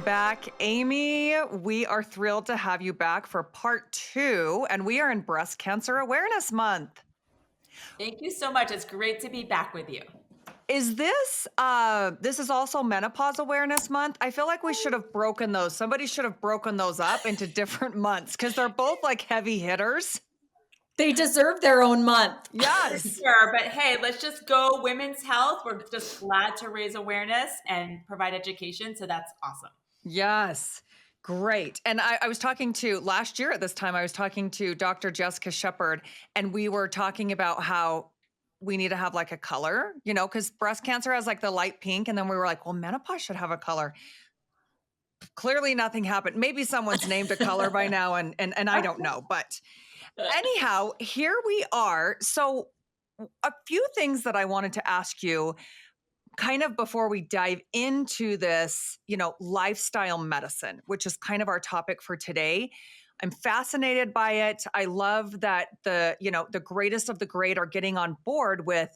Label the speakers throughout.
Speaker 1: back, Amy. We are thrilled to have you back for part 2, and we are in Breast Cancer Awareness Month.
Speaker 2: Thank you so much. It's great to be back with you.
Speaker 1: Is this is also Menopause Awareness Month? I feel like we should have broken those. Somebody should have broken those up into different months because they're both like heavy hitters.
Speaker 3: They deserve their own month.
Speaker 1: Yes.
Speaker 2: Sure, but hey, let's just go women's health. We're just glad to raise awareness and provide education, so that's awesome.
Speaker 1: Yes. Great. And I was talking to last year at this time, I was talking to Dr. Jessica Shepard, and we were talking about how we need to have like a color, because breast cancer has like the light pink. And then we were like, well, menopause should have a color. Clearly nothing happened. Maybe someone's named a color by now and I don't know. But anyhow, here we are. So a few things that I wanted to ask you kind of before we dive into this, lifestyle medicine, which is kind of our topic for today. I'm fascinated by it. I love that the greatest of the great are getting on board with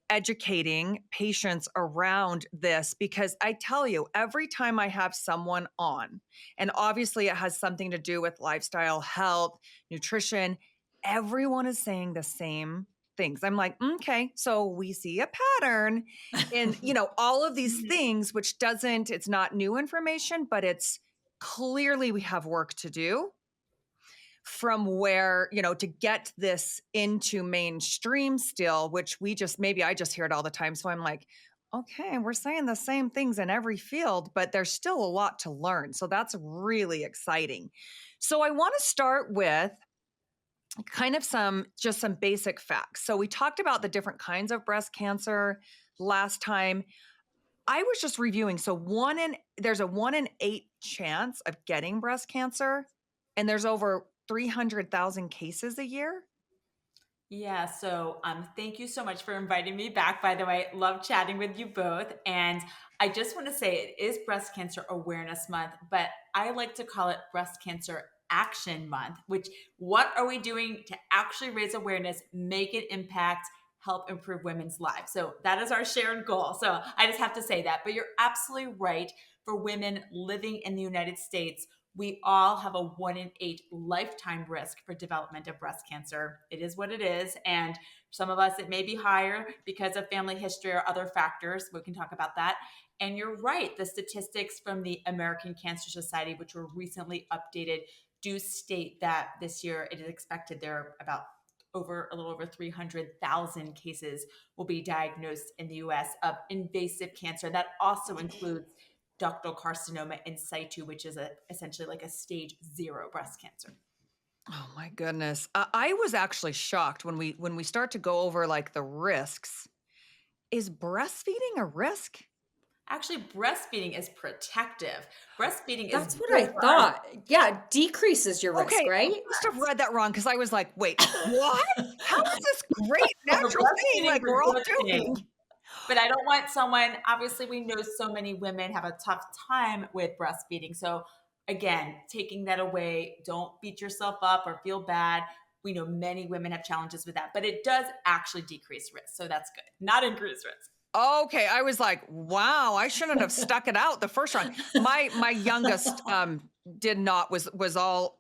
Speaker 1: educating patients around this, because I tell you, every time I have someone on, and obviously it has something to do with lifestyle, health, nutrition, everyone is saying the same things. I'm like, okay, so we see a pattern in, all of these things, which it's not new information, but it's clearly we have work to do from where, to get this into mainstream still, which maybe I just hear it all the time. So I'm like, okay, we're saying the same things in every field, but there's still a lot to learn. So that's really exciting. So I want to start with kind of some basic facts. So we talked about the different kinds of breast cancer last time. I was just reviewing. So there's a 1 in 8 chance of getting breast cancer, and there's over 300,000 cases a year.
Speaker 2: Yeah, so thank you so much for inviting me back. By the way, love chatting with you both. And I just want to say it is Breast Cancer Awareness Month, but I like to call it Breast Cancer Action Month, which what are we doing to actually raise awareness, make an impact, help improve women's lives? So that is our shared goal. So I just have to say that. But you're absolutely right. For women living in the United States, we all have a 1 in 8 lifetime risk for development of breast cancer. It is what it is. And some of us, it may be higher because of family history or other factors. We can talk about that. And you're right. The statistics from the American Cancer Society, which were recently updated, do state that this year it is expected there are about a little over 300,000 cases will be diagnosed in the US of invasive cancer. That also includes ductal carcinoma in situ, which is essentially like a stage 0 breast cancer.
Speaker 1: Oh my goodness. I was actually shocked when we start to go over like the risks. Is breastfeeding a risk?
Speaker 2: Actually, breastfeeding is protective. Breastfeeding
Speaker 3: That's
Speaker 2: is
Speaker 3: what
Speaker 2: good
Speaker 3: I
Speaker 2: for our
Speaker 3: thought. Yeah, decreases your risk,
Speaker 1: Okay, I
Speaker 3: right?
Speaker 1: must have read that wrong because I was like, wait, what? How is this great
Speaker 2: for
Speaker 1: natural thing
Speaker 2: breastfeeding
Speaker 1: like
Speaker 2: for
Speaker 1: we're all
Speaker 2: good
Speaker 1: doing?
Speaker 2: thing. But I don't want someone, obviously, we know so many women have a tough time with breastfeeding. So, again, taking that away, don't beat yourself up or feel bad. We know many women have challenges with that, but it does actually decrease risk. So, that's good, not increase risk.
Speaker 1: Okay, I was like, wow, I shouldn't have stuck it out the first round. My youngest did not was all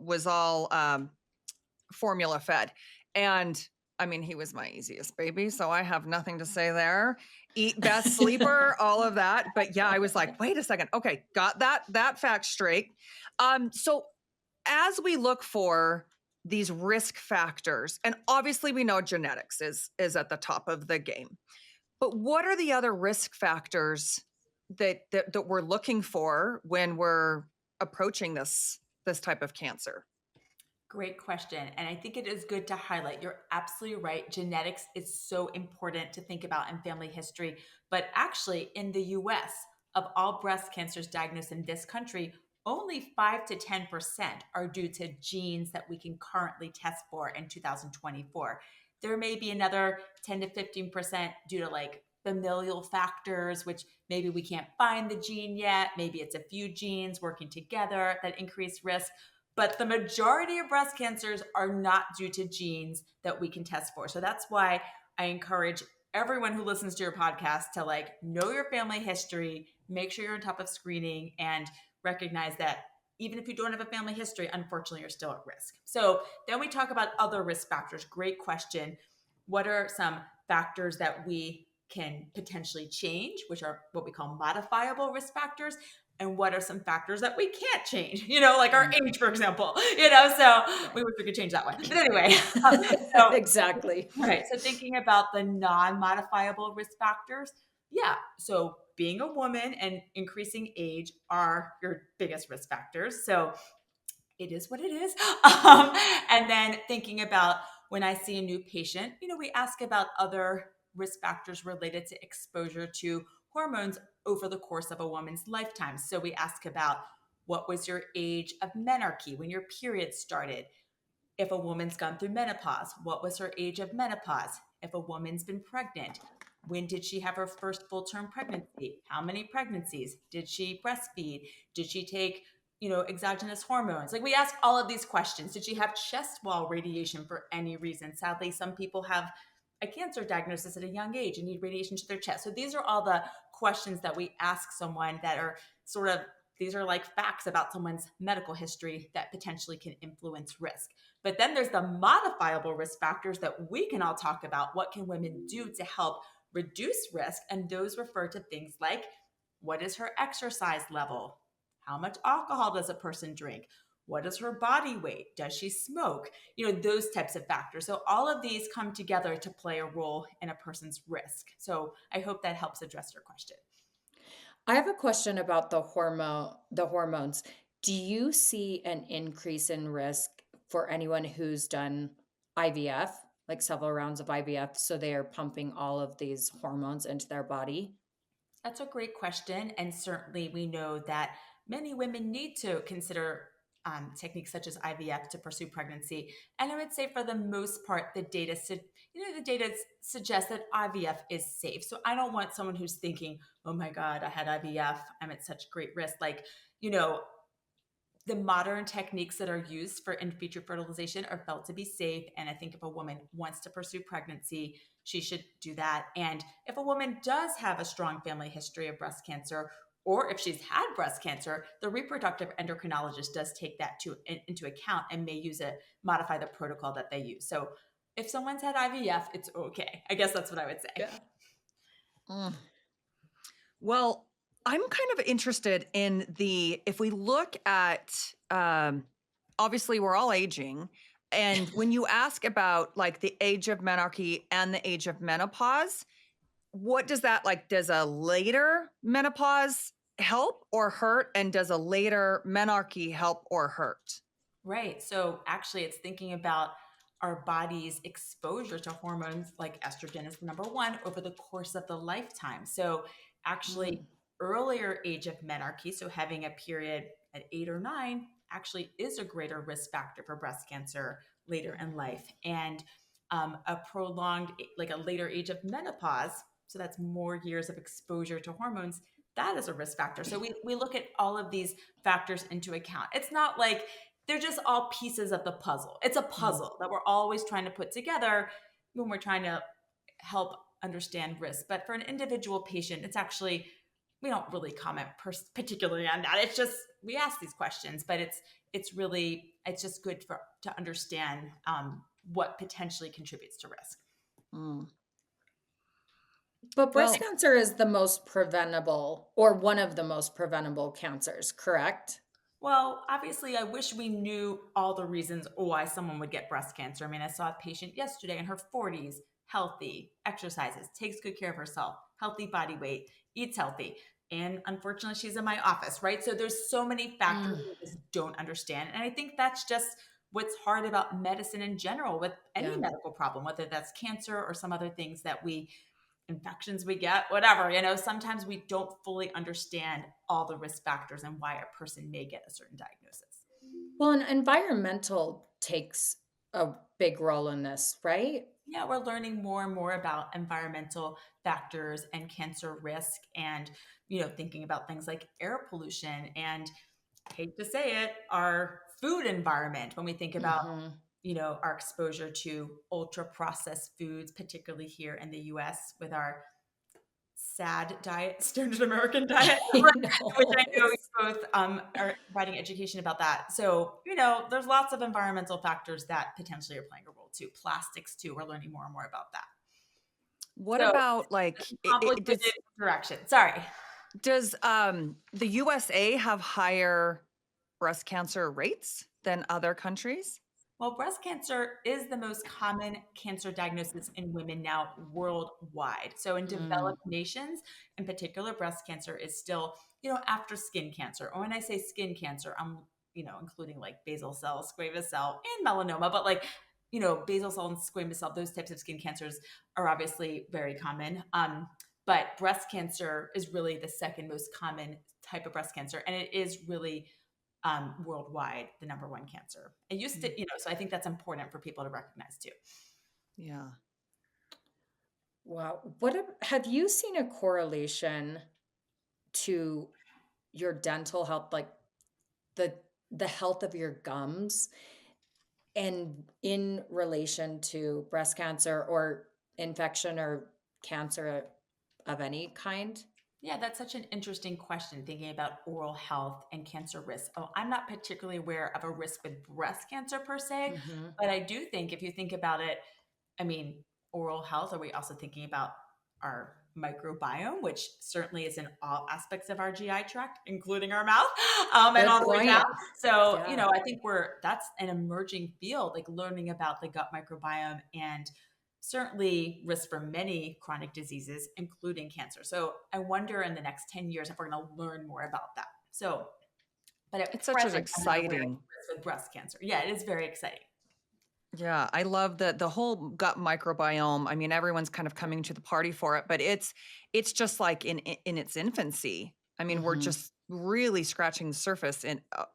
Speaker 1: formula fed. And I mean, he was my easiest baby, so I have nothing to say there. Eat best sleeper, all of that. But yeah, I was like, wait a second. Okay, got that fact straight. So as we look for these risk factors, and obviously we know genetics is at the top of the game. But what are the other risk factors that we're looking for when we're approaching this type of cancer?
Speaker 2: Great question. And I think it is good to highlight. You're absolutely right. Genetics is so important to think about in family history. But actually, in the US, of all breast cancers diagnosed in this country, only 5 to 10% are due to genes that we can currently test for in 2024. There may be another 10 to 15% due to like familial factors, which maybe we can't find the gene yet. Maybe it's a few genes working together that increase risk. But the majority of breast cancers are not due to genes that we can test for. So that's why I encourage everyone who listens to your podcast to like know your family history, make sure you're on top of screening, and recognize that even if you don't have a family history, unfortunately, you're still at risk. So then we talk about other risk factors. Great question. What are some factors that we can potentially change, which are what we call modifiable risk factors? And what are some factors that we can't change? Like our age, for example. So we wish we could change that one. But anyway, so
Speaker 3: Exactly.
Speaker 2: right. So thinking about the non-modifiable risk factors, yeah. So being a woman and increasing age are your biggest risk factors. So it is what it is. And then thinking about when I see a new patient, we ask about other risk factors related to exposure to hormones over the course of a woman's lifetime. So we ask about what was your age of menarche when your period started? If a woman's gone through menopause, what was her age of menopause? If a woman's been pregnant, when did she have her first full-term pregnancy? How many pregnancies? Did she breastfeed? Did she take, exogenous hormones? Like we ask all of these questions. Did she have chest wall radiation for any reason? Sadly, some people have a cancer diagnosis at a young age and need radiation to their chest. So these are all the questions that we ask someone that are these are like facts about someone's medical history that potentially can influence risk. But then there's the modifiable risk factors that we can all talk about. What can women do to help reduce risk? And those refer to things like, what is her exercise level? How much alcohol does a person drink? What is her body weight? Does she smoke? Those types of factors. So all of these come together to play a role in a person's risk. So I hope that helps address your question.
Speaker 3: I have a question about the hormones. Do you see an increase in risk for anyone who's done IVF, like several rounds of IVF, so they are pumping all of these hormones into their body?
Speaker 2: That's a great question. And certainly we know that many women need to consider techniques such as IVF to pursue pregnancy. And I would say for the most part, the data suggests that IVF is safe. So I don't want someone who's thinking, oh my God, I had IVF, I'm at such great risk. The modern techniques that are used for in vitro fertilization are felt to be safe. And I think if a woman wants to pursue pregnancy, she should do that. And if a woman does have a strong family history of breast cancer, or if she's had breast cancer, the reproductive endocrinologist does take that into account and may modify the protocol that they use. So if someone's had IVF, it's okay. I guess that's what I would say.
Speaker 3: Yeah. Mm.
Speaker 1: Well, I'm kind of interested in if we look at, obviously we're all aging. And when you ask about like the age of menarche and the age of menopause, what does that does a later menopause help or hurt? And does a later menarche help or hurt?
Speaker 2: Right. So actually, it's thinking about our body's exposure to hormones like estrogen is number one over the course of the lifetime. So actually, earlier age of menarche, so having a period at 8 or 9, actually is a greater risk factor for breast cancer later in life. And a prolonged, like a later age of menopause, so that's more years of exposure to hormones, that is a risk factor. So we look at all of these factors into account. It's not like they're just all pieces of the puzzle. It's a puzzle that we're always trying to put together when we're trying to help understand risk. But for an individual patient, it's actually, we don't really comment particularly on that. It's just, we ask these questions, but it's just good to understand what potentially contributes to risk.
Speaker 3: But breast cancer is the most preventable, or one of the most preventable cancers, correct?
Speaker 2: Well, obviously, I wish we knew all the reasons why someone would get breast cancer. I mean, I saw a patient yesterday in her 40s, healthy, exercises, takes good care of herself, healthy body weight, eats healthy. And unfortunately, she's in my office, right? So there's so many factors we just don't understand. And I think that's just what's hard about medicine in general with any medical problem, whether that's cancer or some other things infections we get, whatever, sometimes we don't fully understand all the risk factors and why a person may get a certain diagnosis.
Speaker 3: Well, and environmental takes a big role in this, right?
Speaker 2: Yeah, we're learning more and more about environmental factors and cancer risk and, thinking about things like air pollution and, I hate to say it, our food environment when we think about our exposure to ultra processed foods, particularly here in the US with our sad diet, standard American diet,
Speaker 3: I
Speaker 2: which I
Speaker 3: know.
Speaker 2: know you both are providing education about that. So, there's lots of environmental factors that potentially are playing a role too. Plastics too. We're learning more and more about that.
Speaker 1: What
Speaker 2: So,
Speaker 1: about
Speaker 2: it's
Speaker 1: like
Speaker 2: a complicated interaction. Sorry.
Speaker 1: does the USA have higher breast cancer rates than other countries?
Speaker 2: Well, breast cancer is the most common cancer diagnosis in women now worldwide. So, in
Speaker 3: Mm,
Speaker 2: developed nations, in particular, breast cancer is still, after skin cancer. Or when I say skin cancer, I'm, including like basal cell, squamous cell, and melanoma. But like, basal cell and squamous cell, those types of skin cancers are obviously very common. But breast cancer is really the second most common type of breast cancer, and it is really worldwide the number one cancer. It used to,
Speaker 1: Mm,
Speaker 2: so I think that's important for people to recognize too.
Speaker 1: yeah.
Speaker 3: wow. Have you seen a correlation to your dental health, like the the health of your gums, and in relation to breast cancer or infection or cancer of any kind?
Speaker 2: Yeah, that's such an interesting question, thinking about oral health and cancer risk. Oh, I'm not particularly aware of a risk with breast cancer per se,
Speaker 3: Mhm.
Speaker 2: but I do think if you think about it, I mean, oral health, are we also thinking about our microbiome, which certainly is in all aspects of our GI tract, including our mouth, and
Speaker 3: Good
Speaker 2: all the way down?
Speaker 3: point.
Speaker 2: So,
Speaker 3: Yeah.
Speaker 2: I think that's an emerging field, like learning about the gut microbiome and certainly risk for many chronic diseases, including cancer. So I wonder in the next 10 years if we're going to learn more about that. So, but at
Speaker 1: It's such an
Speaker 2: present, I'm not aware of
Speaker 1: exciting.
Speaker 2: risk with breast cancer. Yeah, it is very exciting.
Speaker 1: Yeah, I love the whole gut microbiome. I mean, everyone's kind of coming to the party for it, but it's just like in its infancy. I mean, we're
Speaker 3: Mhm.
Speaker 1: just really scratching the surface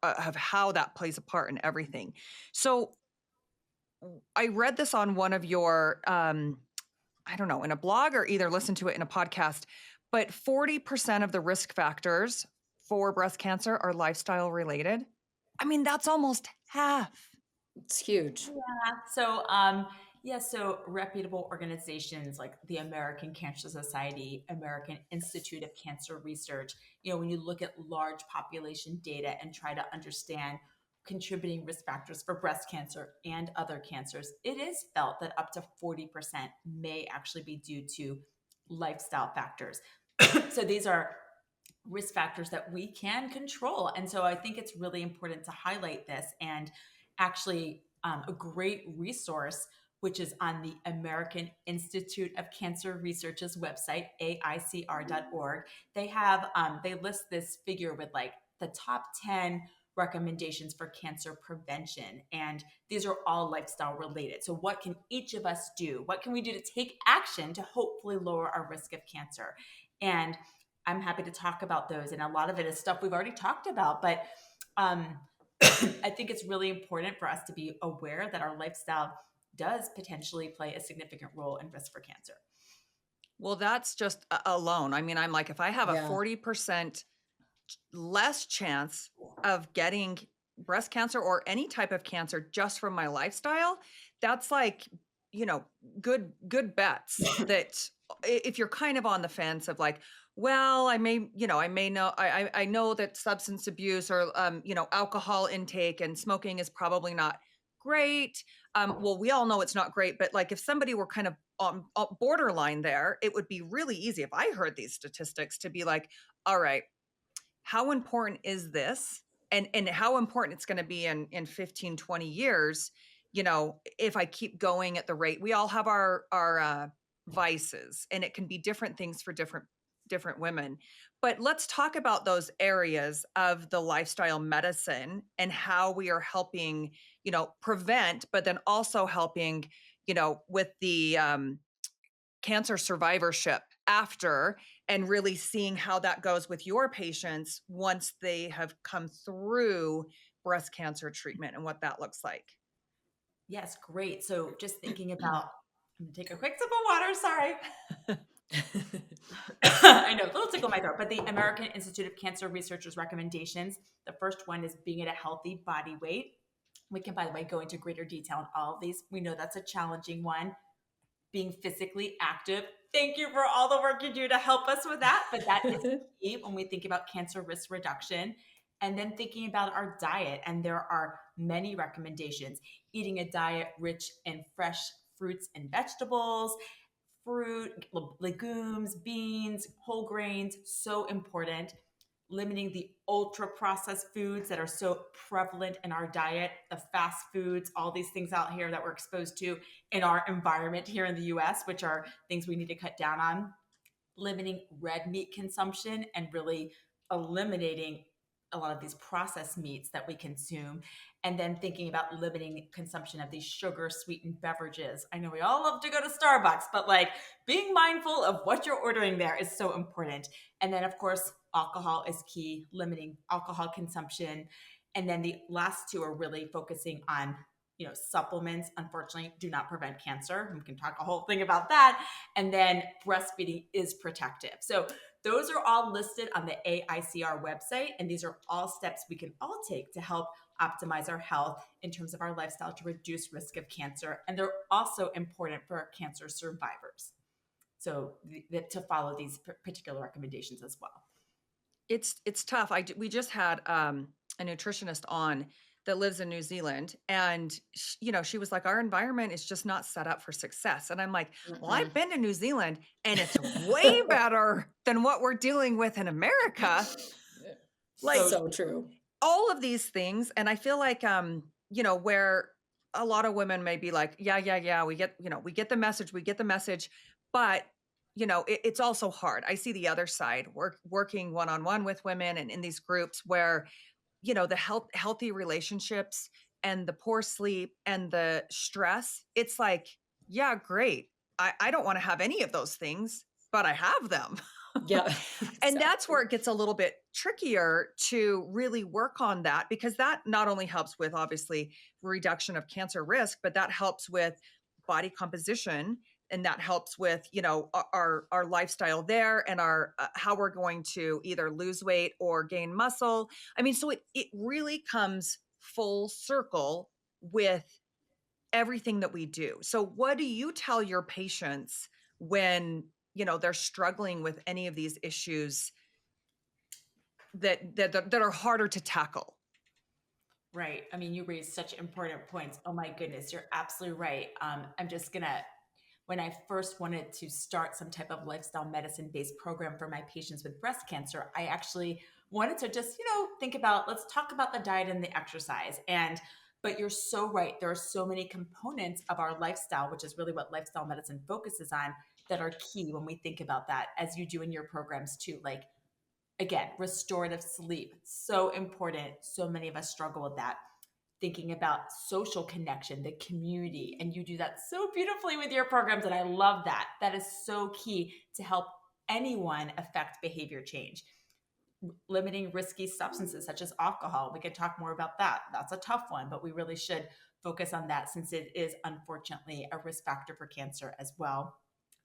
Speaker 1: of how that plays a part in everything. So I read this on one of your I don't know, in a blog or either listen to it in a podcast, but 40% of the risk factors for breast cancer are lifestyle related. I mean, that's almost half.
Speaker 3: It's huge.
Speaker 2: So reputable organizations like the American Cancer Society, American Institute of Cancer Research, when you look at large population data and try to understand contributing risk factors for breast cancer and other cancers, it is felt that up to 40% may actually be due to lifestyle factors. So these are risk factors that we can control. And so I think it's really important to highlight this. And actually, a great resource, which is on the American Institute of Cancer Research's website, aicr.org. They list this figure with like the top 10 recommendations for cancer prevention. And these are all lifestyle related. So, what can each of us do? What can we do to take action to hopefully lower our risk of cancer? And I'm happy to talk about those. And a lot of it is stuff we've already talked about. But um, I think it's really important for us to be aware that our lifestyle does potentially play a significant role in risk for cancer.
Speaker 1: Well, that's just alone. I mean, I'm like, if I have a
Speaker 3: Yeah.
Speaker 1: 40% less chance of getting breast cancer or any type of cancer just from my lifestyle, that's like, you know, good bets that if you're kind of on the fence of like, well, I may know, I know that substance abuse or, alcohol intake and smoking is probably not great. Well, we all know it's not great, but like if somebody were kind of on borderline there, it would be really easy if I heard these statistics to be like, all right, how important is this and how important it's going to be in 15, 20 years, if I keep going at the rate. We all have our vices, and it can be different things for different women. But let's talk about those areas of the lifestyle medicine and how we are helping, prevent, but then also helping, with the cancer survivorship after, and really seeing how that goes with your patients once they have come through breast cancer treatment and what that looks like.
Speaker 2: Yes, great. So just thinking about, I'm going to take a quick sip of water. Sorry. I know, a little tickle in my throat, but the American Institute of Cancer Researchers recommendations, the first one is being at a healthy body weight. We can, by the way, go into greater detail on all of these. We know that's a challenging one. being physically active. Thank you for all the work you do to help us with that. But that is key when we think about cancer risk reduction. And then thinking about our diet. And there are many recommendations. Eating a diet rich in fresh fruits and vegetables, fruit, legumes, beans, whole grains, so important. Limiting the ultra processed foods that are so prevalent in our diet, the fast foods, all these things out here that we're exposed to in our environment here in the US, which are things we need to cut down on. Limiting red meat consumption and really eliminating a lot of these processed meats that we consume, and then thinking about limiting consumption of these sugar sweetened beverages. I know we all love to go to Starbucks, but like being mindful of what you're ordering there is so important. And then of course alcohol is key, limiting alcohol consumption. And then the last two are really focusing on, supplements unfortunately do not prevent cancer. We can talk a whole thing about that. And then breastfeeding is protective. So those are all listed on the AICR website. And these are all steps we can all take to help optimize our health in terms of our lifestyle to reduce risk of cancer. And they're also important for cancer survivors. So to follow these particular recommendations as well.
Speaker 1: It's tough. We just had a nutritionist on that lives in New Zealand, and she was like, our environment is just not set up for success. And I'm like, well, I've been to New Zealand and it's way better than what we're dealing with in America. Like,
Speaker 3: So true.
Speaker 1: all of these things. And I feel like, where a lot of women may be like, yeah, we get the message, but it's also hard. I see the other side, working one-on-one with women and in these groups where, the healthy relationships and the poor sleep and the stress, it's like, yeah, great. I don't want to have any of those things, but I have them.
Speaker 3: Yeah.
Speaker 1: And that's where it gets a little bit trickier to really work on that, because that not only helps with obviously reduction of cancer risk, but that helps with body composition, and that helps with our lifestyle there, and our how we're going to either lose weight or gain muscle. I mean, so it really comes full circle with everything that we do. So what do you tell your patients when they're struggling with any of these issues that are harder to tackle?
Speaker 2: Right. I mean, you raised such important points. Oh my goodness, you're absolutely right. I'm just gonna, when I first wanted to start some type of lifestyle medicine based program for my patients with breast cancer, I actually wanted to just, think about, let's talk about the diet and the exercise. But you're so right. There are so many components of our lifestyle, which is really what lifestyle medicine focuses on, that are key when we think about that, as you do in your programs too. Like, again, restorative sleep, so important. So many of us struggle with that. Thinking about social connection, the community, and you do that so beautifully with your programs. And I love that. That is so key to help anyone affect behavior change. Limiting risky substances such as alcohol. We could talk more about that. That's a tough one, but we really should focus on that since it is unfortunately a risk factor for cancer as well.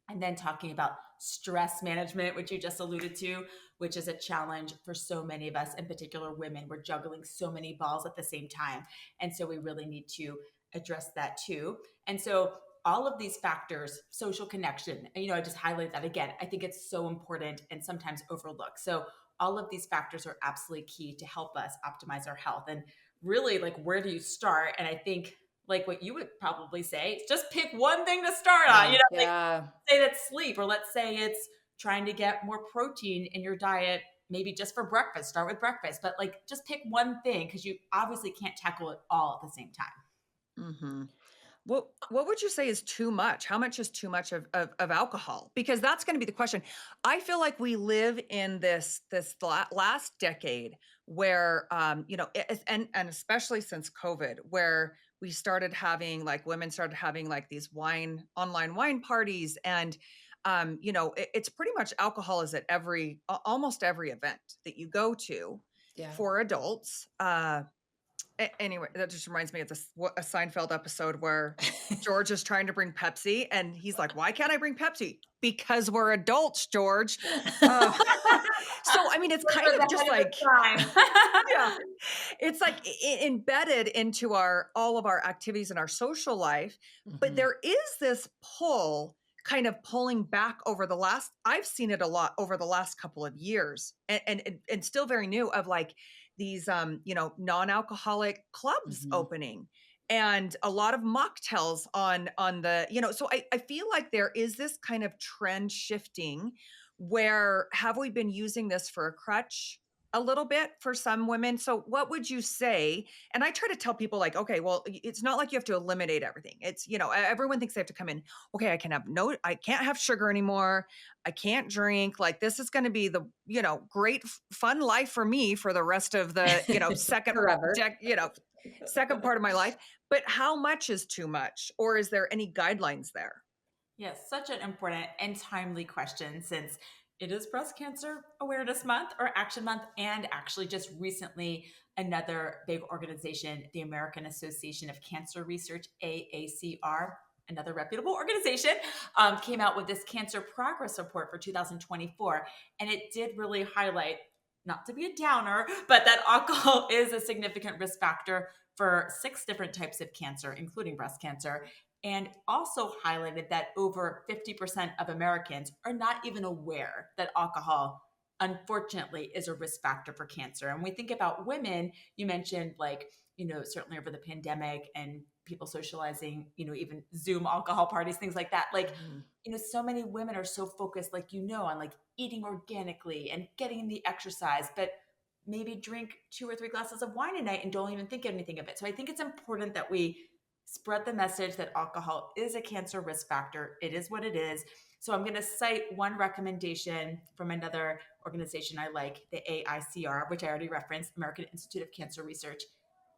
Speaker 2: And then talking about stress management, which you just alluded to, which is a challenge for so many of us, in particular women. We're juggling so many balls at the same time. And so we really need to address that too. And so all of these factors, social connection, and, I just highlight that again. I think it's so important and sometimes overlooked. So all of these factors are absolutely key to help us optimize our health. And really, like, where do you start? And I think, like what you would probably say, just pick one thing to start on.
Speaker 3: Yeah.
Speaker 2: Say that's sleep, or let's say it's trying to get more protein in your diet, maybe just for breakfast. Start with breakfast, but like just pick one thing, because you obviously can't tackle it all at the same time.
Speaker 1: Mm-hmm. What would you say is too much? How much is too much of alcohol? Because that's going to be the question. I feel like we live in this last decade where and especially since COVID, where we started having, like, women started having like these online wine parties, and it's pretty much alcohol is at almost every event that you go to
Speaker 3: Yeah.
Speaker 1: for adults. Anyway, that just reminds me of this a Seinfeld episode where George is trying to bring Pepsi, and he's like, "Why can't I bring Pepsi?" "Because we're adults, George." Uh, so, I mean, it's kind
Speaker 2: We're
Speaker 1: of
Speaker 2: ahead
Speaker 1: just
Speaker 2: of the
Speaker 1: like
Speaker 2: time.
Speaker 1: yeah, it's like embedded into our all of our activities in our social life, but
Speaker 3: Mhm.
Speaker 1: there is this pull kind of pulling back over the last I've seen it a lot over the last couple of years and still very new of like these non-alcoholic clubs
Speaker 3: Mhm.
Speaker 1: opening and a lot of mocktails on the so I feel like there is this kind of trend shifting where have we been using this for a crutch a little bit for some women. So what would you say? And I try to tell people like, okay, well, it's not like you have to eliminate everything. It's, everyone thinks they have to come in, okay, I can't have sugar anymore. I can't drink. Like this is going to be the, great fun life for me for the rest of the,
Speaker 3: Forever.
Speaker 1: second part of my life. But how much is too much? Or is there any guidelines there?
Speaker 2: Yes, such an important and timely question since it is Breast Cancer Awareness Month or Action Month, and actually just recently another big organization, the American Association of Cancer Research, AACR, another reputable organization, came out with this cancer progress report for 2024. And it did really highlight, not to be a downer, but that alcohol is a significant risk factor for 6 different types of cancer, including breast cancer, and also highlighted that over 50% of Americans are not even aware that alcohol, unfortunately, is a risk factor for cancer. And we think about women, you mentioned like, certainly over the pandemic and people socializing, even Zoom alcohol parties, things like that. Like,
Speaker 1: Mhm.
Speaker 2: so many women are so focused, like, on like eating organically and getting the exercise, but maybe drink 2 or 3 glasses of wine a night and don't even think anything of it. So I think it's important that we spread the message that alcohol is a cancer risk factor. It is what it is. So I'm going to cite one recommendation from another organization I like, the AICR, which I already referenced, American Institute of Cancer Research.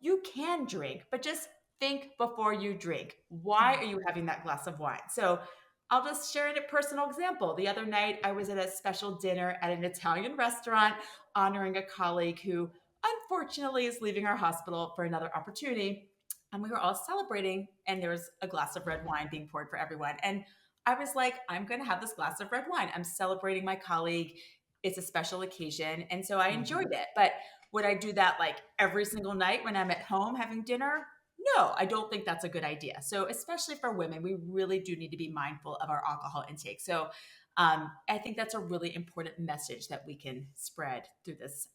Speaker 2: You can drink, but just think before you drink. Why
Speaker 1: Yeah.
Speaker 2: are you having that glass of wine? So I'll just share a personal example. The other night, I was at a special dinner at an Italian restaurant honoring a colleague who unfortunately is leaving our hospital for another opportunity. And we were all celebrating, and there was a glass of red wine being poured for everyone. And I was like, I'm going to have this glass of red wine. I'm celebrating my colleague. It's a special occasion. And so I
Speaker 3: Mhm.
Speaker 2: enjoyed it. But would I do that like every single night when I'm at home having dinner? No, I don't think that's a good idea. So, especially for women, we really do need to be mindful of our alcohol intake. So, I think that's a really important message that we can spread through this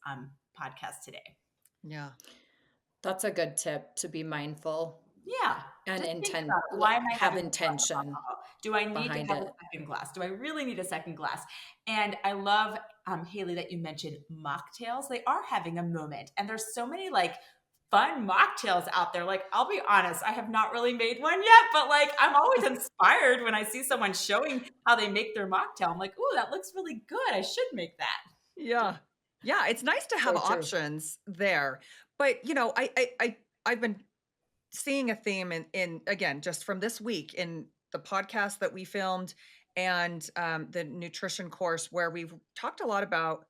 Speaker 2: podcast today.
Speaker 1: Yeah.
Speaker 3: That's a good tip to be mindful
Speaker 2: Yeah,
Speaker 3: and
Speaker 2: just think
Speaker 3: intent
Speaker 2: about it. Why am I
Speaker 3: have
Speaker 2: having a glass of
Speaker 3: intention
Speaker 2: alcohol? Do I need to
Speaker 3: behind
Speaker 2: have a
Speaker 3: it.
Speaker 2: second glass? Do I really need a second glass? And I love, Haley, that you mentioned mocktails. They are having a moment, and there's so many like fun mocktails out there. Like, I'll be honest, I have not really made one yet, but like, I'm always inspired when I see someone showing how they make their mocktail. I'm like, oh, that looks really good. I should make that.
Speaker 1: Yeah. Yeah, it's nice to have
Speaker 3: So true.
Speaker 1: options there. But, I've been seeing a theme in again, just from this week in the podcast that we filmed and the nutrition course where we've talked a lot about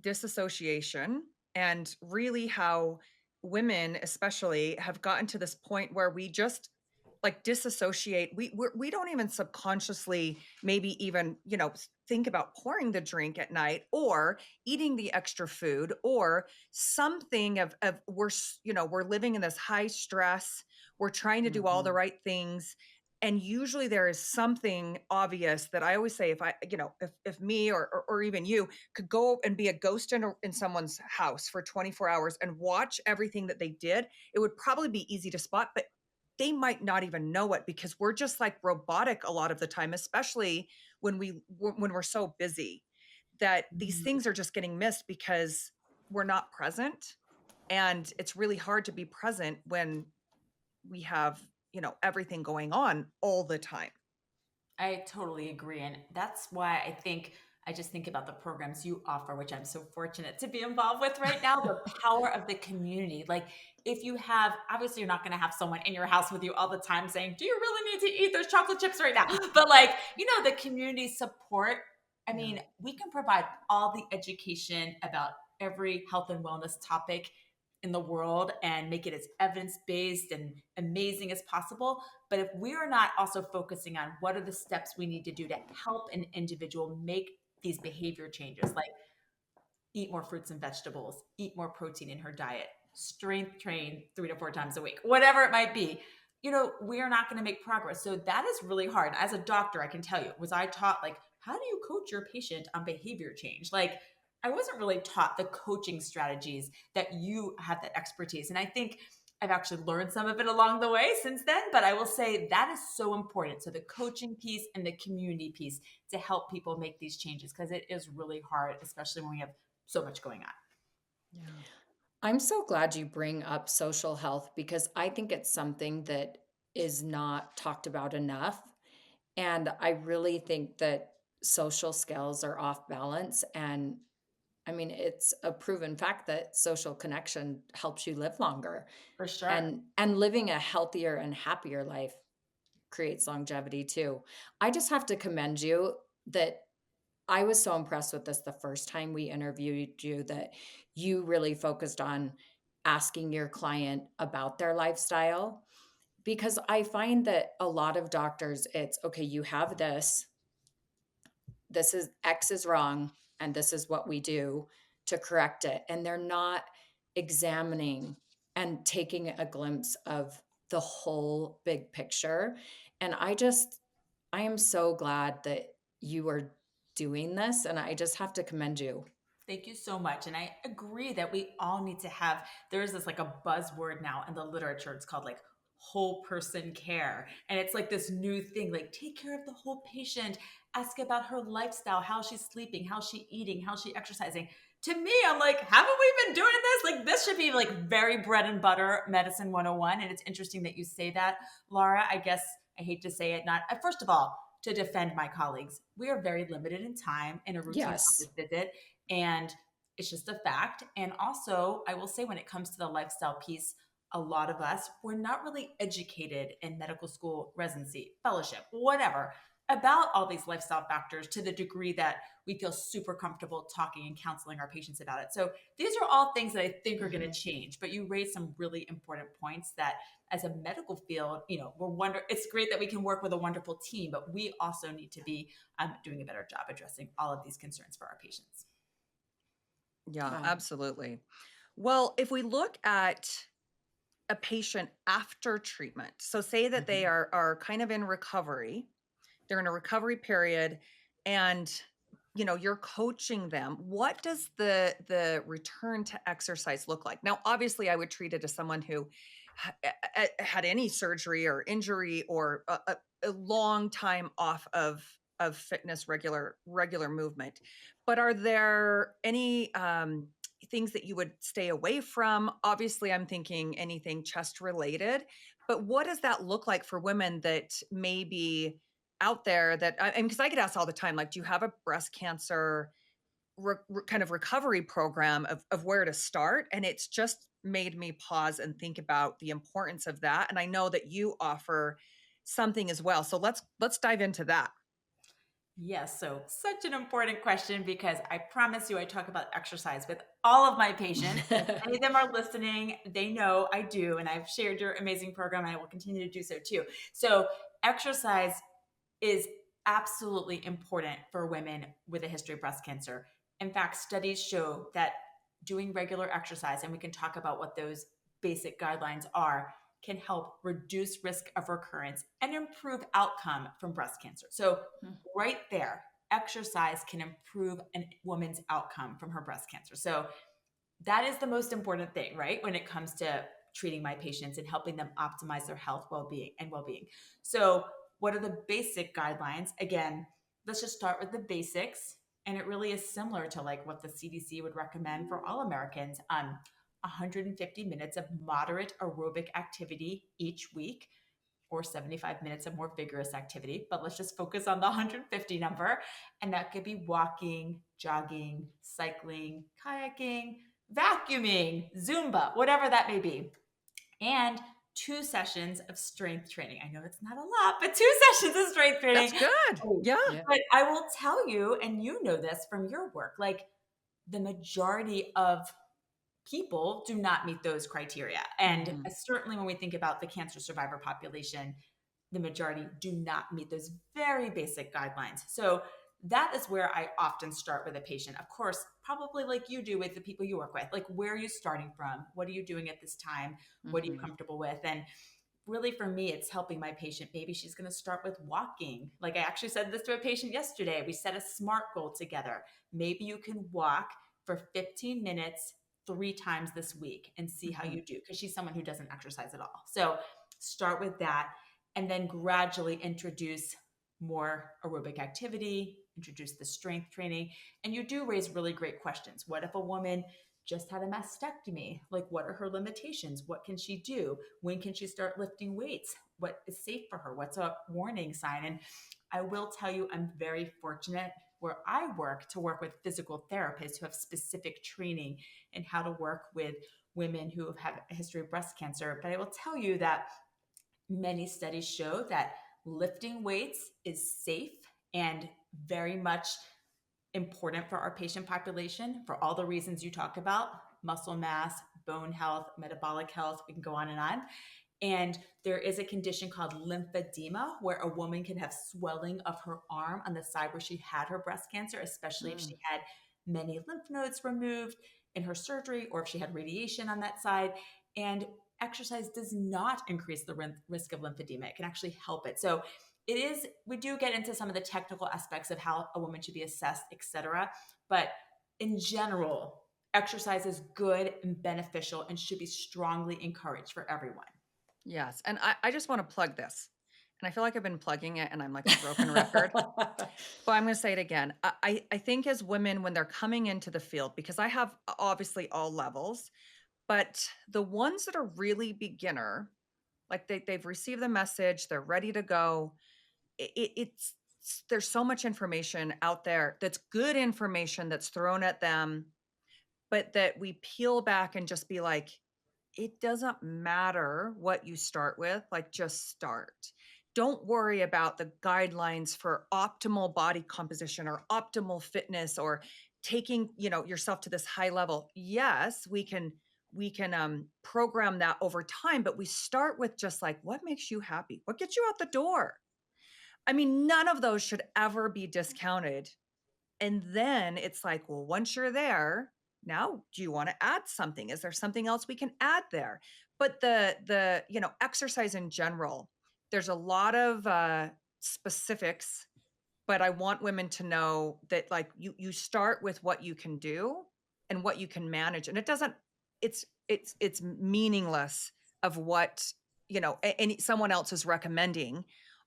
Speaker 1: disassociation and really how women especially have gotten to this point where we just like disassociate we don't even subconsciously maybe even think about pouring the drink at night or eating the extra food or something of we're living in this high stress, we're trying to do all the
Speaker 3: Mhm.
Speaker 1: right things, and usually there is something obvious that I always say if I if me or even you could go and be a ghost in someone's house for 24 hours and watch everything that they did, it would probably be easy to spot, but they might not even know it because we're just like robotic a lot of the time, especially when we're so busy that these
Speaker 2: Mhm.
Speaker 1: things are just getting missed because we're not present. And it's really hard to be present when we have, everything going on all the time.
Speaker 2: I totally agree. And that's why I just think about the programs you offer, which I'm so fortunate to be involved with right now, the power of the community. Like, if you have, obviously, you're not going to have someone in your house with you all the time saying, do you really need to eat those chocolate chips right now? But, like, the community support. I
Speaker 1: Yeah.
Speaker 2: mean, we can provide all the education about every health and wellness topic in the world and make it as evidence-based and amazing as possible. But if we are not also focusing on what are the steps we need to do to help an individual make these behavior changes, like eat more fruits and vegetables, eat more protein in her diet, strength train 3 to 4 times a week, whatever it might be, we are not going to make progress. So that is really hard. As a doctor, I can tell you, was I taught like, how do you coach your patient on behavior change? Like, I wasn't really taught the coaching strategies that you have that expertise. And I think I've actually learned some of it along the way since then, but I will say that is so important. So the coaching piece and the community piece to help people make these changes, because it is really hard, especially when we have so much going on.
Speaker 1: Yeah.
Speaker 3: I'm so glad you bring up social health because I think it's something that is not talked about enough. And I really think that social skills are off balance. And I mean, it's a proven fact that social connection helps you live longer
Speaker 2: For sure.
Speaker 3: and living a healthier and happier life creates longevity too. I just have to commend you that I was so impressed with this the first time we interviewed you that you really focused on asking your client about their lifestyle because I find that a lot of doctors it's okay, you have this is X is wrong and this is what we do to correct it, and they're not examining and taking a glimpse of the whole big picture. And I am so glad that you are doing this, and I just have to commend you.
Speaker 2: Thank you so much. And I agree that we all need to have, there is this like a buzzword now in the literature. It's called like whole person care. And it's like this new thing, like take care of the whole patient, ask about her lifestyle, how she's sleeping, how she's eating, how she's exercising. To me, I'm like, haven't we been doing this? Like this should be like very bread and butter medicine 101. And it's interesting that you say that, Laura. I guess I hate to say it, not, first of all, to defend my colleagues, we are very limited in time in a routine
Speaker 3: Yes.
Speaker 2: office visit. And it's just a fact. And also, I will say when it comes to the lifestyle piece, a lot of us were not really educated in medical school, residency, fellowship, whatever, about all these lifestyle factors to the degree that we feel super comfortable talking and counseling our patients about it. So these are all things that I think are going to
Speaker 3: Mhm.
Speaker 2: change. But you raised some really important points that as a medical field, it's great that we can work with a wonderful team, but we also need to be doing a better job addressing all of these concerns for our patients.
Speaker 1: Yeah,
Speaker 3: Um,
Speaker 1: absolutely. Well, if we look at a patient after treatment, so say that they
Speaker 3: mhm.
Speaker 1: are kind of in recovery, they're in a recovery period, and you're coaching them. What does the return to exercise look like? Now, obviously, I would treat it as someone who had any surgery or injury or a long time off of fitness, regular movement. But are there any things that you would stay away from? Obviously, I'm thinking anything chest related. But what does that look like for women that may be out there that and because I get asked all the time, like, do you have a breast cancer kind of recovery program of where to start? And it's just made me pause and think about the importance of that. And I know that you offer something as well. So let's dive into that.
Speaker 2: Yes, so such an important question because I promise you I talk about exercise with all of my patients. And if any of them are listening, they know I do. And I've shared your amazing program and I will continue to do so too. So, exercise is absolutely important for women with a history of breast cancer. In fact, studies show that doing regular exercise, and we can talk about what those basic guidelines are, can help reduce risk of recurrence and improve outcome from breast cancer. So, right there, exercise can improve a woman's outcome from her breast cancer. So, that is the most important thing, right? When it comes to treating my patients and helping them optimize their health, well-being. So, what are the basic guidelines? Again, let's just start with the basics. And it really is similar to like what the CDC would recommend for all Americans. 150 minutes of moderate aerobic activity each week, or 75 minutes of more vigorous activity. But let's just focus on the 150 number. And that could be walking, jogging, cycling, kayaking, vacuuming, Zumba, whatever that may be. And 2 sessions of strength training. I know it's not a lot, but 2 sessions of strength
Speaker 1: That's
Speaker 2: training.
Speaker 1: good.
Speaker 2: Oh,
Speaker 1: Yeah.
Speaker 3: Yeah.
Speaker 2: but I will tell you, and you know this from your work, like the majority of people do not meet those criteria. And
Speaker 3: Mhm.
Speaker 2: certainly when we think about the cancer survivor population, the majority do not meet those very basic guidelines. So that is where I often start with a patient. Of course, probably like you do with the people you work with. Like, where are you starting from? What are you doing at this time? What are you
Speaker 3: Mhm.
Speaker 2: comfortable with? And really for me, it's helping my patient. Maybe she's going to start with walking. Like I actually said this to a patient yesterday. We set a SMART goal together. Maybe you can walk for 15 minutes 3 times this week and see how
Speaker 3: Mhm.
Speaker 2: you do, because she's someone who doesn't exercise at all. So start with that and then gradually introduce more aerobic activity, introduce the strength training. And you do raise really great questions. What if a woman just had a mastectomy? Like, what are her limitations? What can she do? When can she start lifting weights? What is safe for her? What's a warning sign? And I will tell you, I'm very fortunate where I work to work with physical therapists who have specific training in how to work with women who have had a history of breast cancer. But I will tell you that many studies show that lifting weights is safe and very much important for our patient population for all the reasons you talk about: muscle mass, bone health, metabolic health. We can go on and on. And there is a condition called lymphedema where a woman can have swelling of her arm on the side where she had her breast cancer, especially if
Speaker 3: Mm.
Speaker 2: she had many lymph nodes removed in her surgery or if she had radiation on that side. And exercise does not increase the risk of lymphedema. It can actually help it. So it is, we do get into some of the technical aspects of how a woman should be assessed, et cetera. But in general, exercise is good and beneficial and should be strongly encouraged for everyone.
Speaker 1: Yes. And I just want to plug this. And I feel like I've been plugging it and I'm like a broken record. But I'm going to say it again. I think as women, when they're coming into the field, because I have obviously all levels, but the ones that are really beginner, like they've received the message, they're ready to go. It's there's so much information out there that's good information that's thrown at them, but that we peel back and just be like, it doesn't matter what you start with, like just start. Don't worry about the guidelines for optimal body composition or optimal fitness or taking, yourself to this high level. Yes, we can program that over time, but we start with just like what makes you happy? What gets you out the door? I mean, none of those should ever be discounted. And then it's like, well, once you're there, now do you want to add something? Is there something else we can add there? But the exercise in general, there's a lot of specifics, but I want women to know that like you start with what you can do and what you can manage. And it doesn't it's meaningless of what, any someone else is recommending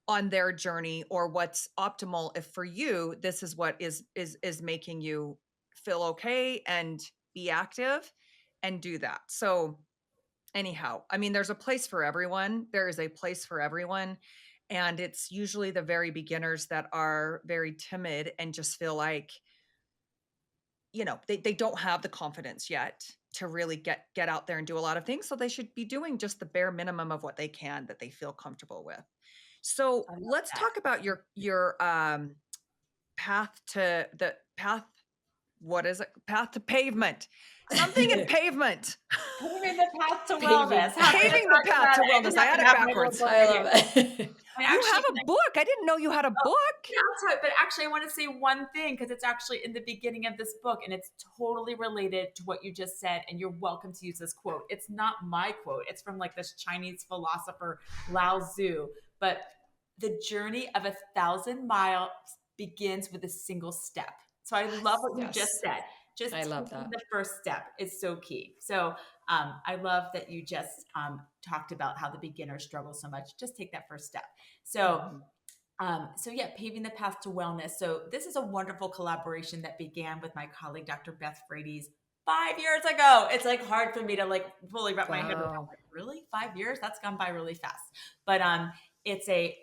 Speaker 1: on their journey or what's optimal if for you this is what is making you feel okay and be active and do that. So anyhow, I mean there's a place for everyone. There is a place for everyone. And it's usually the very beginners that are very timid and just feel like, they don't have the confidence yet to really get out there and do a lot of things. So they should be doing just the bare minimum of what they can that they feel comfortable with. So
Speaker 2: I love
Speaker 1: let's
Speaker 2: that.
Speaker 1: talk about your path. What is it? Path to pavement. Something in pavement.
Speaker 2: Paving the path to
Speaker 3: Paving
Speaker 2: wellness. Happy to
Speaker 1: Paving the
Speaker 2: talk
Speaker 1: path
Speaker 2: about
Speaker 1: to
Speaker 2: it. I
Speaker 1: wellness.
Speaker 2: even
Speaker 1: I
Speaker 2: happen
Speaker 1: had
Speaker 2: to
Speaker 1: it
Speaker 2: have my little
Speaker 1: backwards.
Speaker 2: book
Speaker 3: I
Speaker 2: right
Speaker 3: love
Speaker 2: here.
Speaker 3: it.
Speaker 2: I
Speaker 1: You
Speaker 2: actually,
Speaker 1: have a book. I didn't know you had a
Speaker 2: oh,
Speaker 1: book.
Speaker 2: yeah, I'll tell you. But actually, I want to say one thing because it's actually in the beginning of this book and it's totally related to what you just said. And you're welcome to use this quote. It's not my quote, it's from like this Chinese philosopher, Lao Tzu. But the journey of 1,000 miles begins with a single step. So I love
Speaker 1: Yes.
Speaker 2: what you just
Speaker 3: Yes,
Speaker 2: said. Just
Speaker 3: I love
Speaker 2: taking
Speaker 3: that.
Speaker 2: the first step is so key. So I love that you just talked about how the beginner struggles so much. Just take that first step. So
Speaker 3: Mhm.
Speaker 2: so yeah, paving the path to wellness. So this is a wonderful collaboration that began with my colleague, Dr. Beth Frady's 5 years ago. It's like hard for me to like fully wrap my head around.
Speaker 3: Wow.
Speaker 2: Like, really? 5 years? That's gone by really fast. But it's a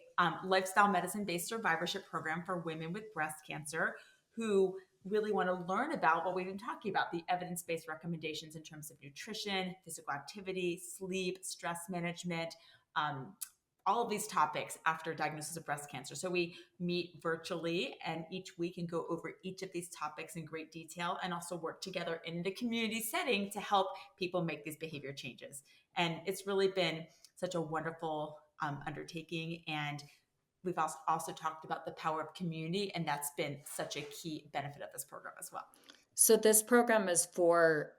Speaker 2: lifestyle medicine based survivorship program for women with breast cancer who really want to learn about what we've been talking about, the evidence-based recommendations in terms of nutrition, physical activity, sleep, stress management, um, all of these topics after diagnosis of breast cancer. So we meet virtually and each week and go over each of these topics in great detail and also work together in a community setting to help people make these behavior changes. And it's really been such a wonderful undertaking. And we've also talked about the power of community, and that's been such a key benefit of this program as well.
Speaker 3: So this program is for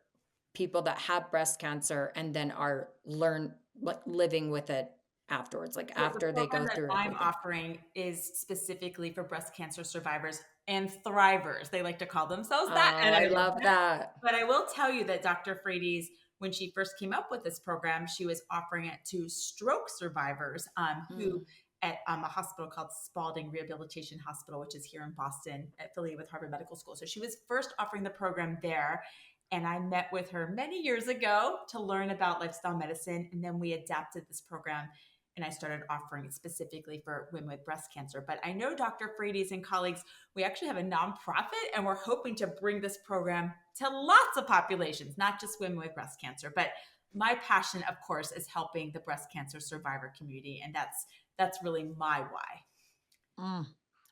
Speaker 3: people that have breast cancer and then are living with it afterwards, like
Speaker 2: So the
Speaker 3: after they
Speaker 2: program
Speaker 3: go
Speaker 2: that
Speaker 3: through
Speaker 2: I'm
Speaker 3: everything.
Speaker 2: offering is specifically for breast cancer survivors and thrivers. They like to call themselves
Speaker 3: Oh,
Speaker 2: that, and I
Speaker 3: I
Speaker 2: love
Speaker 3: love
Speaker 2: that.
Speaker 3: that.
Speaker 2: But I will tell you that Dr. Frades, when she first came up with this program, she was offering it to stroke survivors who
Speaker 3: Mm.
Speaker 2: at a hospital called Spaulding Rehabilitation Hospital, which is here in Boston, affiliated with Harvard Medical School. So she was first offering the program there. And I met with her many years ago to learn about lifestyle medicine. And then we adapted this program and I started offering it specifically for women with breast cancer. But I know Dr. Frades and colleagues, we actually have a nonprofit and we're hoping to bring this program to lots of populations, not just women with breast cancer. But my passion, of course, is helping the breast cancer survivor community. And that's really my why.
Speaker 1: Mm,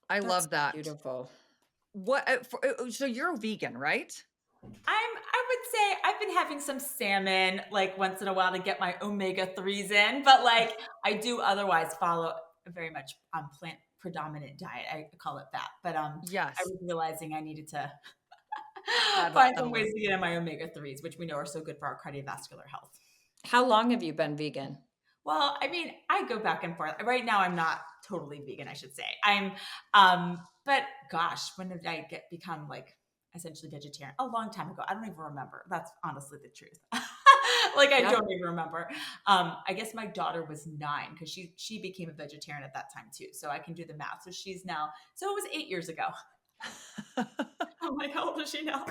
Speaker 1: I
Speaker 3: That's
Speaker 1: love that.
Speaker 3: beautiful.
Speaker 1: So you're vegan, right?
Speaker 2: I would say I've been having some salmon like once in a while to get my omega-3s in, but like I do otherwise follow a very much plant predominant diet. I call it that. But I
Speaker 1: Yes.
Speaker 2: was realizing I needed to
Speaker 1: Add
Speaker 2: find
Speaker 1: a
Speaker 2: some
Speaker 1: little.
Speaker 2: ways to get in my omega-3s, which we know are so good for our cardiovascular health.
Speaker 3: How long have you been vegan?
Speaker 2: Well, I mean, I go back and forth. Right now, I'm not totally vegan, I should say. But gosh, when did I become like essentially vegetarian? A long time ago. I don't even remember. That's honestly the truth. Like I
Speaker 3: Yeah.
Speaker 2: don't even remember. I guess my daughter was 9 because she became a vegetarian at that time too. So I can do the math. So she's now. So it was 8 years ago. I'm like, how old is she now?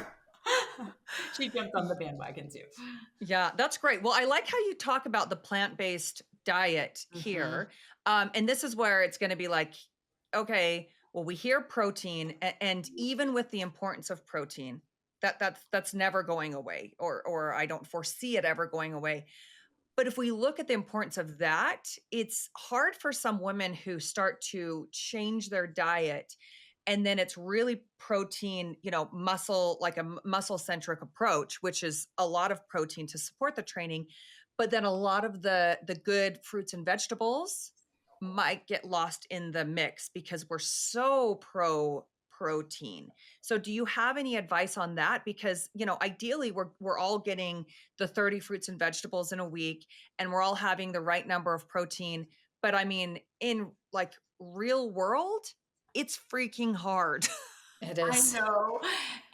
Speaker 2: She jumped on the bandwagon too.
Speaker 1: Yeah, that's great. Well, I like how you talk about the plant-based diet
Speaker 3: Hmm.
Speaker 1: here. And this is where it's going to be like, okay, well, we hear protein, and even with the importance of protein, that's never going away, or I don't foresee it ever going away. But if we look at the importance of that, it's hard for some women who start to change their diet and then it's really protein, muscle, like a muscle centric approach, which is a lot of protein to support the training, but then a lot of the good fruits and vegetables might get lost in the mix because we're so pro protein. So do you have any advice on that? Because, ideally we're all getting the 30 fruits and vegetables in a week and we're all having the right number of protein, but I mean in like real world, it's freaking hard.
Speaker 3: It
Speaker 2: I
Speaker 3: is.
Speaker 2: know.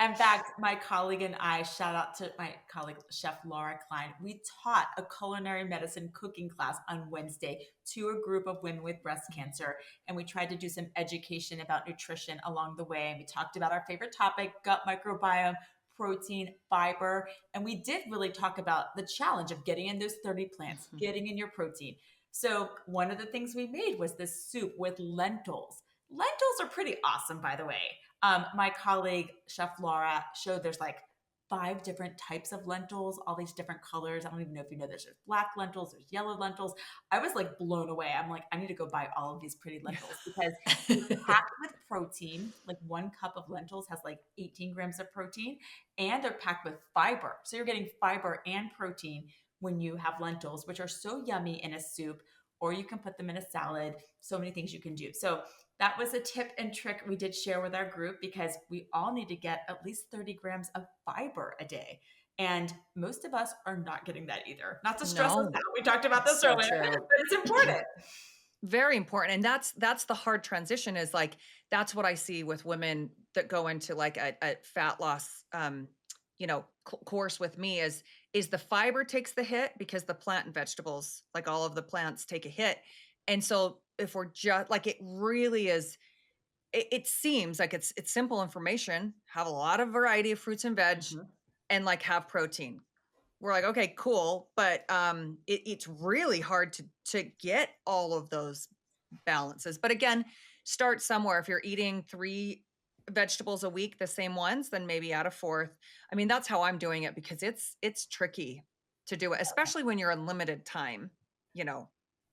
Speaker 2: In fact, my colleague and I, shout out to my colleague, Chef Laura Klein, we taught a culinary medicine cooking class on Wednesday to a group of women with breast cancer. And we tried to do some education about nutrition along the way. And we talked about our favorite topic, gut microbiome, protein, fiber. And we did really talk about the challenge of getting in those 30 plants,
Speaker 3: Mhm.
Speaker 2: getting in your protein. So one of the things we made was this soup with lentils. Lentils are pretty awesome, by the way. My colleague, Chef Laura, showed there's like 5 different types of lentils, all these different colors. I don't even know if you know there's black lentils, there's yellow lentils. I was like blown away. I'm like, I need to go buy all of these pretty lentils because they're packed with protein. Like 1 cup of lentils has like 18 grams of protein, and they're packed with fiber. So you're getting fiber and protein when you have lentils, which are so yummy in a soup, or you can put them in a salad. So many things you can do. So that was a tip and trick we did share with our group because we all need to get at least 30 grams of fiber a day. And most of us are not getting that either. Not to stress us
Speaker 1: No,
Speaker 2: out. We talked about this
Speaker 3: So
Speaker 2: earlier, but
Speaker 3: true.
Speaker 2: it's important.
Speaker 1: very important. And that's the hard transition is like, that's what I see with women that go into like a fat loss, course with me is the fiber takes the hit because the plant and vegetables, like all of the plants take a hit. And so if we're just like, it really is, it seems like it's simple information, have a lot of variety of fruits and veg
Speaker 3: Mhm.
Speaker 1: and like have protein. We're like, okay, cool, but it's really hard to get all of those balances. But again, start somewhere. If you're eating 3 vegetables a week, the same ones, then maybe add a fourth. I mean, that's how I'm doing it because it's tricky to do it, especially when you're in limited time. You know,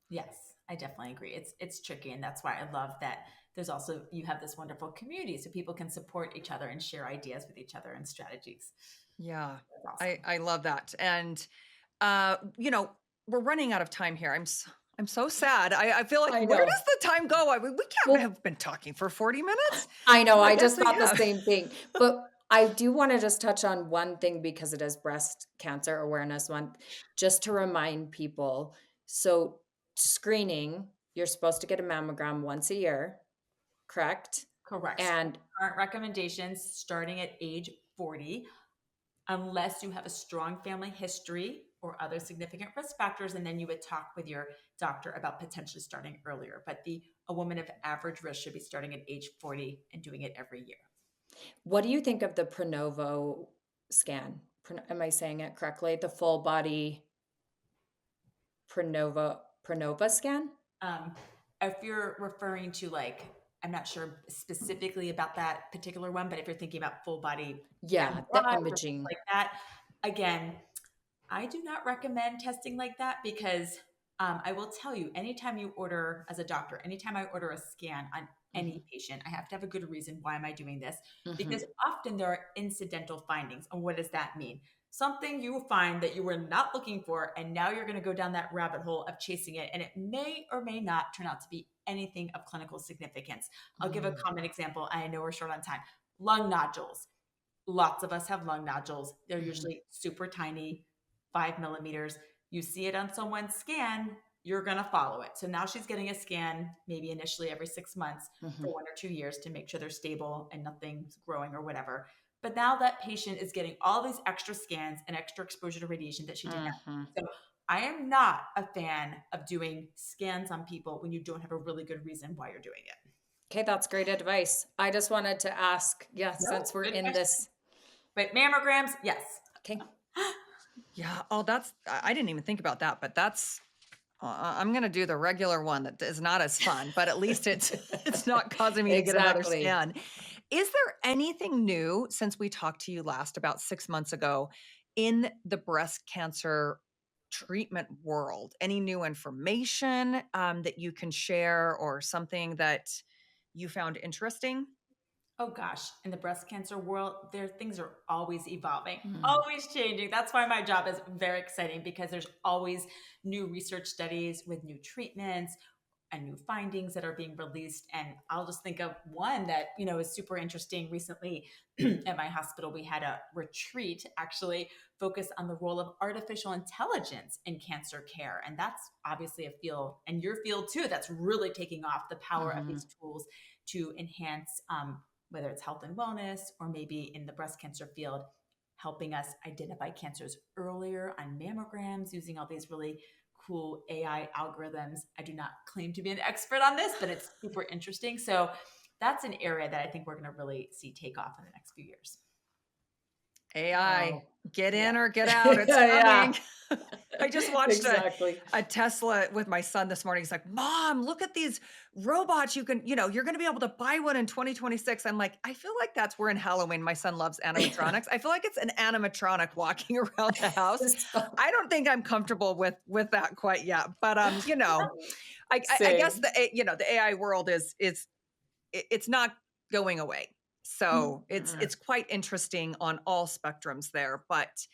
Speaker 2: Yes. I definitely agree. It's tricky, and that's why I love that there's also you have this wonderful community so people can support each other and share ideas with each other and strategies.
Speaker 1: Yeah,
Speaker 2: That's awesome.
Speaker 1: I love that. And you know, we're running out of time here. I'm so sad. I feel like
Speaker 3: I
Speaker 1: where
Speaker 3: know.
Speaker 1: does the time go? I mean, we can't
Speaker 3: Well,
Speaker 1: have been talking for 40 minutes.
Speaker 3: I know,
Speaker 1: I
Speaker 3: I
Speaker 1: guess
Speaker 3: just
Speaker 1: we
Speaker 3: thought the
Speaker 1: have.
Speaker 3: same thing, but I do wanna just touch on one thing because it is Breast Cancer Awareness Month, just to remind people. So, screening, you're supposed to get a mammogram once a year, correct?
Speaker 2: Correct.
Speaker 3: And
Speaker 2: Current recommendations starting at age 40, unless you have a strong family history or other significant risk factors, and then you would talk with your doctor about potentially starting earlier. But a woman of average risk should be starting at age 40 and doing it every year.
Speaker 3: what do you think of the Pronovo scan? Am I saying it correctly? The full body Pronova scan?
Speaker 2: Um, if you're referring to like, I'm not sure specifically about that particular one, but if you're thinking about full body
Speaker 3: Yeah, the
Speaker 2: MRIs or things
Speaker 3: imaging.
Speaker 2: like that, again, I do not recommend testing like that because I will tell you, anytime you order as a doctor, anytime I order a scan on any
Speaker 3: Mhm,
Speaker 2: patient, I have to have a good reason why am I doing this? Because
Speaker 3: mhm,
Speaker 2: often there are incidental findings. And what does that mean? Something you will find that you were not looking for, and now you're going to go down that rabbit hole of chasing it, and it may or may not turn out to be anything of clinical significance. I'll give a
Speaker 3: mm,
Speaker 2: common example. I know we're short on time. Lung nodules. Lots of us have lung nodules. They're
Speaker 3: mhm,
Speaker 2: usually super tiny, 5 millimeters. You see it on someone's scan, you're going to follow it. So now she's getting a scan, maybe initially every 6 months
Speaker 3: mhm,
Speaker 2: for 1 or 2 years to make sure they're stable and nothing's growing or whatever. But now that patient is getting all these extra scans and extra exposure to radiation that she did not.
Speaker 3: mhm.
Speaker 2: So I am not a fan of doing scans on people when you don't have a really good reason why you're doing it.
Speaker 3: Okay, that's great advice. I just wanted to ask, yeah,
Speaker 2: No,
Speaker 3: since we're
Speaker 2: good
Speaker 3: in
Speaker 2: question.
Speaker 3: this.
Speaker 2: But mammograms, yes.
Speaker 3: Okay.
Speaker 1: Yeah. Oh, I didn't even think about that, but that's I'm gonna do the regular one that is not as fun, but at least it's it's not causing me to get another
Speaker 3: Exactly.
Speaker 1: scan. Is there anything new since we talked to you last about 6 months ago in the breast cancer treatment world? Any new information that you can share or something that you found interesting?
Speaker 2: Oh gosh, in the breast cancer world, things are always evolving,
Speaker 3: Mm,
Speaker 2: always changing. That's why my job is very exciting because there's always new research studies with new treatments and new findings that are being released. And I'll just think of one that, is super interesting. Recently at my hospital, we had a retreat actually focused on the role of artificial intelligence in cancer care. And that's obviously a field, and your field too, that's really taking off the power of
Speaker 3: mhm,
Speaker 2: these tools to enhance whether it's health and wellness or maybe in the breast cancer field, helping us identify cancers earlier on mammograms using all these really cool AI algorithms. I do not claim to be an expert on this, but it's super interesting. So that's an area that I think we're going to really see take off in the next few years.
Speaker 1: AI,
Speaker 3: wow.
Speaker 1: get
Speaker 2: Yeah.
Speaker 1: in or get out. It's
Speaker 3: Yeah,
Speaker 1: coming. I just watched
Speaker 3: exactly.
Speaker 1: a Tesla with my son this morning. He's like, Mom, look at these robots. You're going to be able to buy one in 2026. I'm like, I feel like we're in Halloween. My son loves animatronics. I feel like it's an animatronic walking around the house.
Speaker 3: So
Speaker 1: I don't think I'm comfortable with that quite yet. But, I guess
Speaker 3: same.
Speaker 1: the AI world it's not going away. So
Speaker 3: Mm-mm.
Speaker 1: it's quite interesting on all spectrums there, but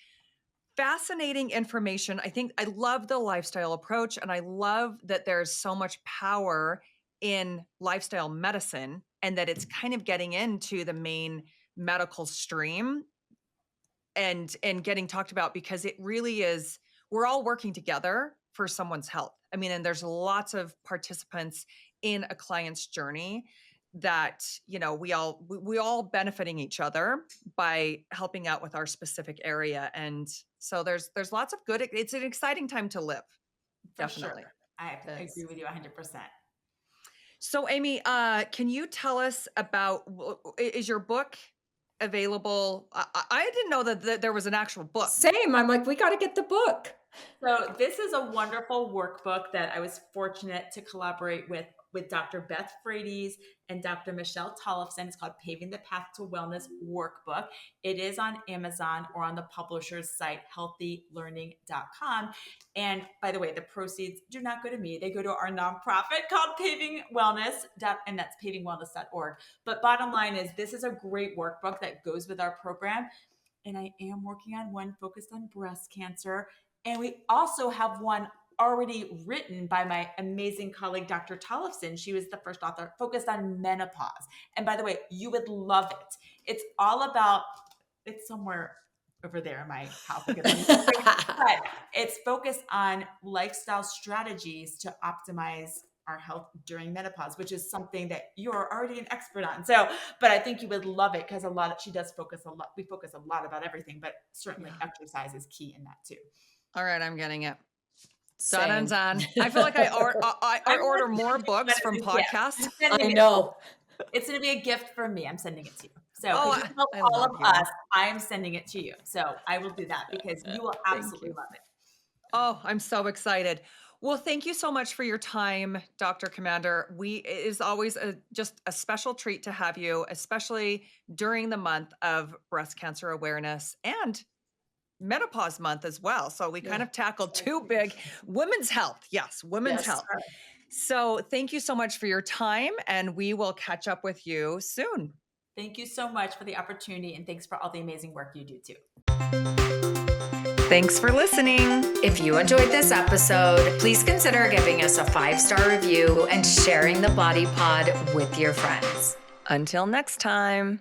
Speaker 1: fascinating information. I think I love the lifestyle approach, and I love that there's so much power in lifestyle medicine and that it's kind of getting into the main medical stream and getting talked about because it really is we're all working together for someone's health. I mean, and there's lots of participants in a client's journey that we all benefiting each other by helping out with our specific area. And so there's lots of good. It's an exciting time to live.
Speaker 2: For sure.
Speaker 1: Definitely.
Speaker 2: I agree
Speaker 3: This.
Speaker 2: with you 100%.
Speaker 1: So Amy, can you tell us about is your book available? I didn't know that there was an actual book.
Speaker 3: Same. I'm like, we got to get the book.
Speaker 2: So this is a wonderful workbook that I was fortunate to collaborate with with Dr. Beth Frades and Dr. Michelle Tollefson. It's called Paving the Path to Wellness Workbook. It is on Amazon or on the publisher's site, healthylearning.com. And by the way, the proceeds do not go to me. They go to our nonprofit called Paving Wellness, and that's pavingwellness.org. But bottom line is, this is a great workbook that goes with our program. And I am working on one focused on breast cancer. And we also have one already written by my amazing colleague, Dr. Tollefson. She was the first author, focused on menopause. And by the way, you would love it. It's all about, it's somewhere over there in my house, but it's focused on lifestyle strategies to optimize our health during menopause, which is something that you're already an expert on. So, but I think you would love it, because she does focus a lot. We focus a lot about everything, but certainly exercise is key in that too.
Speaker 1: All right, I'm getting it.
Speaker 3: Same.
Speaker 1: Done. I feel like I order more books from podcasts.
Speaker 3: I know.
Speaker 2: It's going to be a gift from me. I'm sending it to you. So
Speaker 1: I
Speaker 2: all
Speaker 1: love
Speaker 2: of
Speaker 1: you.
Speaker 2: us, I am sending it to you. So I will do that, because you will absolutely love it.
Speaker 1: Oh, I'm so excited. Well, thank you so much for your time, Dr. Comander. It is always just a special treat to have you, especially during the month of breast cancer awareness and menopause month as well. So we kind of tackled two big women's health. Yes, women's health. So thank you so much for your time, and we will catch up with you soon.
Speaker 2: Thank you so much for the opportunity, and thanks for all the amazing work you do too.
Speaker 1: Thanks for listening.
Speaker 3: If you enjoyed this episode, please consider giving us a 5-star review and sharing the Body Pod with your friends.
Speaker 1: Until next time.